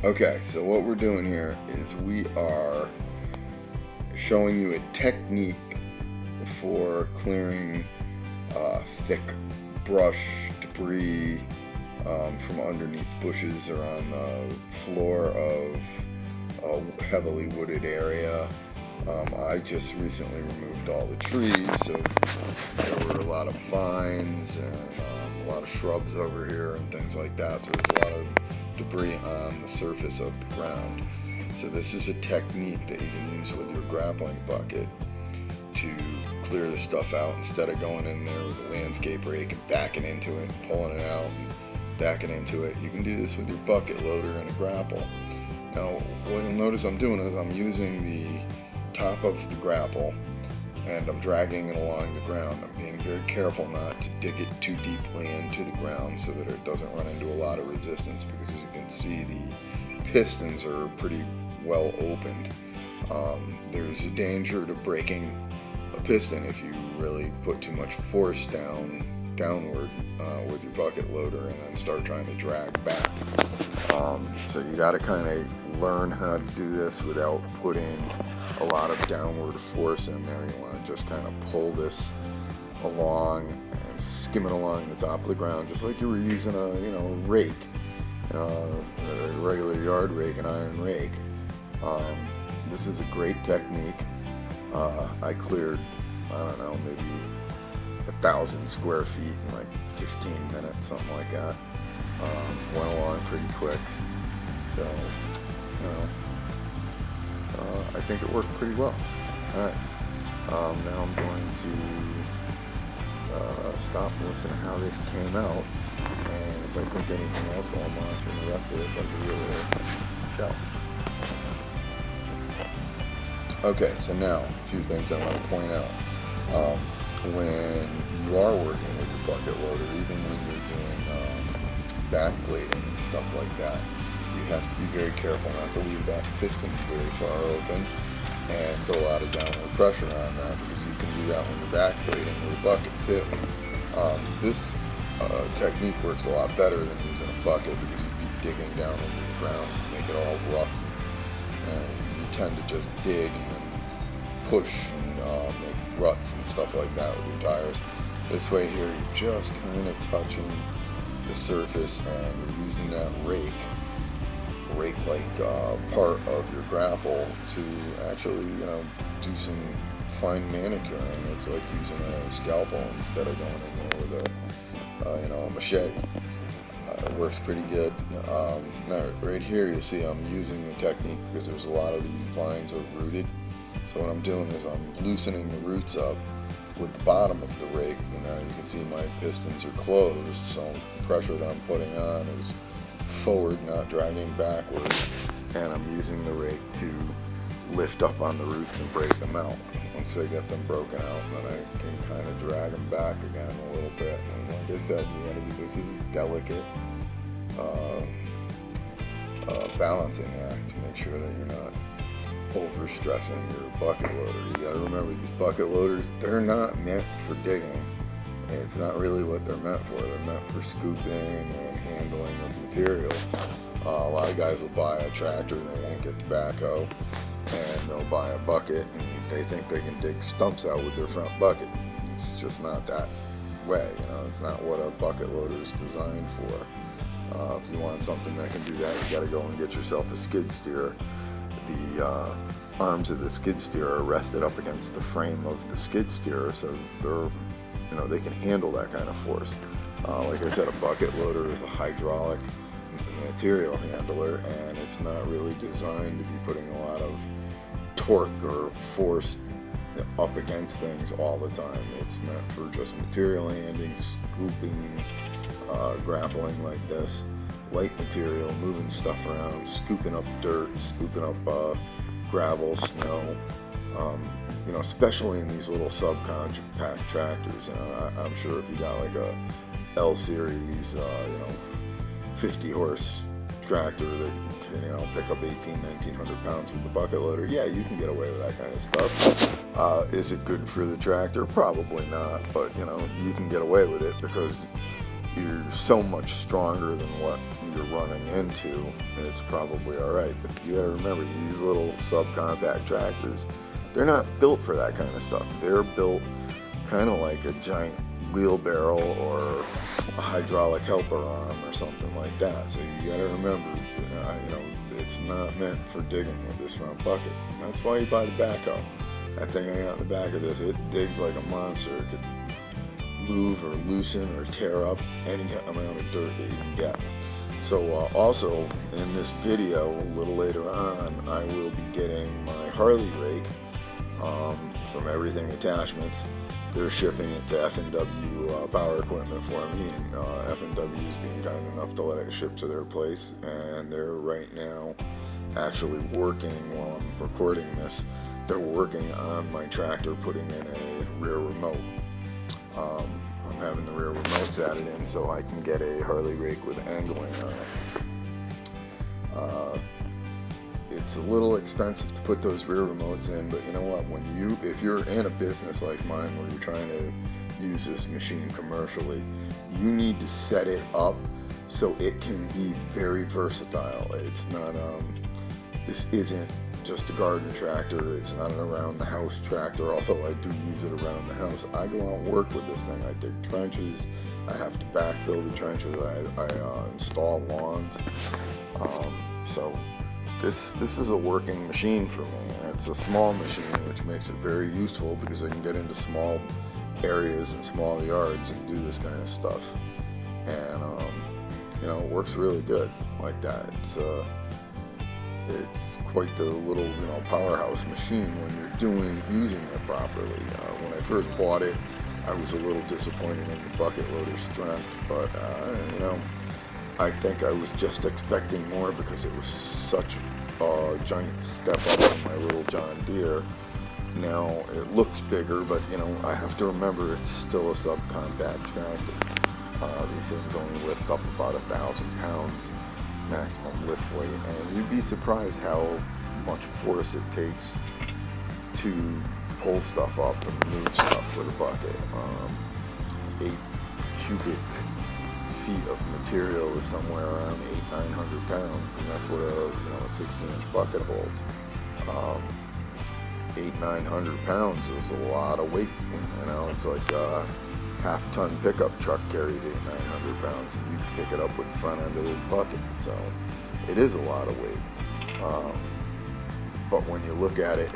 Okay, so what we're doing here is we are showing you a technique for clearing thick brush, debris from underneath bushes or on the floor of a heavily wooded area. I just recently removed all the trees, so there were a lot of vines and a lot of shrubs over here and things like that, so there's a lot of debris on the surface of the ground. So this is a technique that you can use with your grappling bucket to clear the stuff out instead of going in there with a landscape rake and backing into it and pulling it out and backing into it. You can do this with your bucket loader and a grapple. Now what you'll notice I'm doing is I'm using the top of the grapple and I'm dragging it along the ground. I'm being very careful not to dig it too deeply into the ground so that it doesn't run into a lot of resistance, because as you can see, the pistons are pretty well opened. There's a danger to breaking a piston if you really put too much force downward with your bucket loader and then start trying to drag back. So you got to kind of learn how to do this without putting a lot of downward force in there. You want to just kind of pull this along and skim it along the top of the ground, just like you were using a rake, a regular yard rake, an iron rake. This is a great technique. I cleared, I don't know, maybe 1,000 square feet in like 15 minutes, something like that. Went along pretty quick, so I think it worked pretty well. Alright, now I'm going to stop and listen to how this came out, and if I think anything else while I'm watching the rest of this, I'll give you a little shout. Okay, so now a few things I want to point out. When you are working with your bucket loader, even when you're doing backblading and stuff like that, you have to be very careful not to leave that piston very far open and put a lot of downward pressure on that, because you can do that when you're backblading with a bucket too. This technique works a lot better than using a bucket, because you'd be digging down into the ground and make it all rough. You tend to just dig and then push and make ruts and stuff like that with your tires. This way here, you're just kind of touching the surface and you're using that rake-like part of your grapple to actually, do some fine manicuring. It's like using a scalpel instead of going in there with a machete. It works pretty good. Now right here you see I'm using the technique because there's a lot of these vines are rooted. So what I'm doing is I'm loosening the roots up with the bottom of the rake. Now you can see my pistons are closed, so the pressure that I'm putting on is forward, not dragging backward. And I'm using the rake to lift up on the roots and break them out. Once I get them broken out, then I can kind of drag them back again a little bit. And like I said, this is a delicate balancing act to make sure that you're not overstressing your bucket loader. You gotta remember, these bucket loaders, they're not meant for digging. It's not really what they're meant for. They're meant for scooping and handling of materials. A lot of guys will buy a tractor and they won't get the backhoe, and they'll buy a bucket and they think they can dig stumps out with their front bucket. It's just not that way. It's not what a bucket loader is designed for. If you want something that can do that, you gotta go and get yourself a skid steer. The arms of the skid steer are rested up against the frame of the skid steer, so they can handle that kind of force. Like I said, a bucket loader is a hydraulic material handler, and it's not really designed to be putting a lot of torque or force up against things all the time. It's meant for just material handling, scooping, grappling like this, light material, moving stuff around, scooping up dirt, scooping up gravel, snow, especially in these little subcompact tractors. I'm sure if you got like a L series, 50 horse tractor that can, pick up 1,900 pounds with the bucket loader, yeah, you can get away with that kind of stuff. Is it good for the tractor? Probably not, but you can get away with it because you're so much stronger than what you're running into, it's probably alright. But you gotta remember, these little subcompact tractors, they're not built for that kind of stuff. They're built kind of like a giant wheelbarrow or a hydraulic helper arm or something like that. So you gotta remember, it's not meant for digging with this front bucket. That's why you buy the backhoe. That thing I got in the back of this, it digs like a monster. It could move or loosen or tear up any amount of dirt that you can get. So also in this video, a little later on, I will be getting my Harley rake from Everything Attachments. They're shipping it to F&W Power Equipment for me, and F&W is being kind enough to let it ship to their place, and they're right now actually working while I'm recording this. They're working on my tractor, putting in a rear remote. I'm having the rear remotes added in so I can get a Harley rake with angling on it. It's a little expensive to put those rear remotes in, but you know what? If you're in a business like mine where you're trying to use this machine commercially, you need to set it up so it can be very versatile. It's not this isn't just a garden tractor. It's not an around the house tractor, although I do use it around the house. I go out and work with this thing. I dig trenches. I have to backfill the trenches. I install lawns. So this is a working machine for me. And it's a small machine, which makes it very useful because I can get into small areas and small yards and do this kind of stuff. And it works really good like that. It's quite the little, powerhouse machine when you're using it properly. When I first bought it, I was a little disappointed in the bucket loader strength, but I think I was just expecting more because it was such a giant step up on my little John Deere. Now it looks bigger, but I have to remember it's still a subcompact tractor. These things only lift up about 1,000 pounds maximum lift weight, and you'd be surprised how much force it takes to pull stuff up and move stuff with a bucket. 8 cubic feet of material is somewhere around 800-900 pounds, and that's what a 16-inch bucket holds. 800-900 pounds is a lot of weight. It's like a half-ton pickup truck carries 800-900 pounds, and you can pick it up with the front end of this bucket. So it is a lot of weight. But when you look at it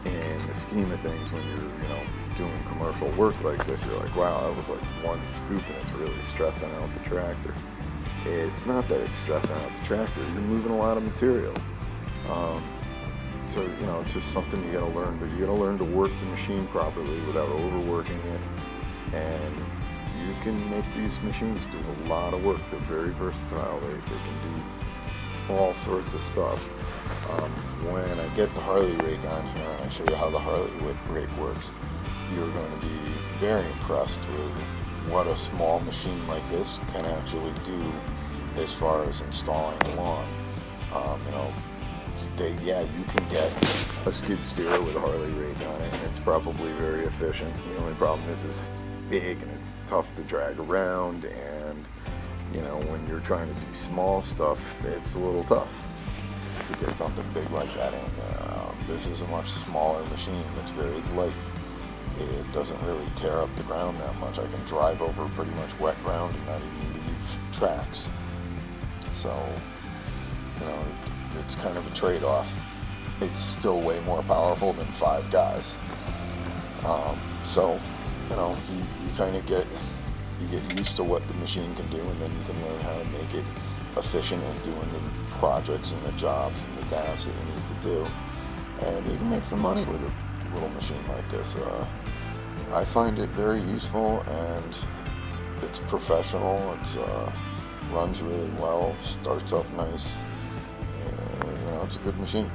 in the scheme of things, when you're doing commercial work like this, you're like, wow, that was like one scoop, and it's really stressing out the tractor. It's not that it's stressing out the tractor. You're moving a lot of material. So it's just something you gotta learn, but you gotta learn to work the machine properly without overworking it. And you can make these machines do a lot of work. They're very versatile. They can do all sorts of stuff. When I get the Harley rake on here and I show you how the Harley rake works, you're going to be very impressed with what a small machine like this can actually do as far as installing a lawn. You can get a skid steer with a Harley rake on it, and it's probably very efficient. The only problem is it's big and it's tough to drag around, and when you're trying to do small stuff, it's a little tough to get something big like that in there. This is a much smaller machine that's very light. It doesn't really tear up the ground that much. I can drive over pretty much wet ground and not even leave tracks. So it's kind of a trade-off. It's still way more powerful than 5 guys. You kind of get used to what the machine can do, and then you can learn how to make it efficient in doing the projects and the jobs and the tasks that you need to do. And you can make some money with a little machine like this. I find it very useful, and it's professional. It's runs really well, starts up nice. It's a good machine.